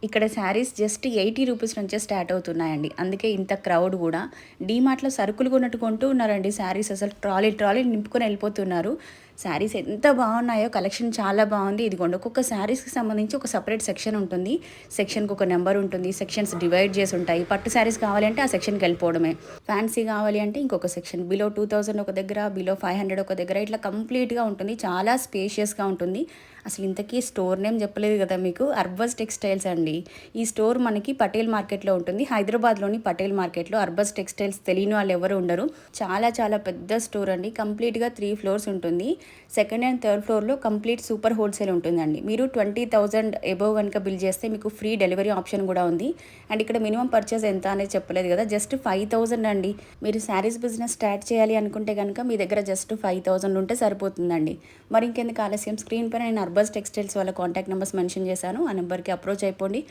ఇక్కడ saris just 80 rupees నుంచే start అవుతున్నాయండి. అందుకే ఇంత క్రౌడ్ గూడా. డీమార్ట్‌లో సరుకులు కొన్నట్టు కొంటూ ఉన్నారండి శారీస్ అసలు ట్రాలీ ట్రాలీ నింపుకొని ఎళ్ళిపోతున్నారు. శారీస్ ఎంత బాగున్నాయో కలెక్షన్ చాలా బాగుంది. ఇదిగోండి ఒక్కొక్క శారీస్‌కి సంబంధించి ఒక సెపరేట్ సెక్షన్ ఉంటుంది. సెక్షన్‌కి ఒక నంబర్ ఉంటుంది. సెక్షన్స్ డివైడ్ చేసి ఉంటాయి. పట్టు శారీస్ కావాలంటే ఆ సెక్షన్‌కి వెళ్ళిపోవడమే. ఫ్యాన్సీ కావాలి అంటే ఇంకొక సెక్షన్. బిలో 2000 ఒక దగ్గర, బిలో 500 ఒక దగ్గర ఇట్లా కంప్లీట్‌గా ఉంటుంది. చాలా స్పేషియస్‌గా ఉంటుంది. అసలు ఇంతకీ స్టోర్ నేమ్ చెప్పలేదు కదా మీకు. అర్బస్ టెక్స్టైల్స్ అండి. ఈ స్టోర్ మనకి పటేల్ మార్కెట్లో ఉంటుంది. హైదరాబాద్లోని పటేల్ మార్కెట్లో అర్బస్ టెక్స్టైల్స్ తెలియని వాళ్ళు ఎవరు ఉండరు. చాలా చాలా పెద్ద స్టోర్ అండి. కంప్లీట్గా 3 ఫ్లోర్స్ ఉంటుంది. సెకండ్ అండ్ థర్డ్ ఫ్లోర్లో కంప్లీట్ సూపర్ హోల్సేల్ ఉంటుందండి. మీరు 20,000 ఎబోవ్ కనుక బిల్ చేస్తే మీకు ఫ్రీ డెలివరీ ఆప్షన్ కూడా ఉంది. అండ్ ఇక్కడ మినిమం పర్చేస్ ఎంత అనేది చెప్పలేదు కదా, జస్ట్ 5,000 అండి. మీరు శారీస్ బిజినెస్ స్టార్ట్ చేయాలి అనుకుంటే కనుక మీ దగ్గర జస్ట్ 5,000 ఉంటే సరిపోతుందండి. మరి ఇంకెందుకు ఆలస్యం, స్క్రీన్ పైన నేను అర్బస్ టెక్స్టైల్స్ వాళ్ళ కాంటాక్ట్ నెంబర్స్ మెన్షన్ చేశాను. ఆ నెంబర్కి అప్రోచ్ అయిపోండి.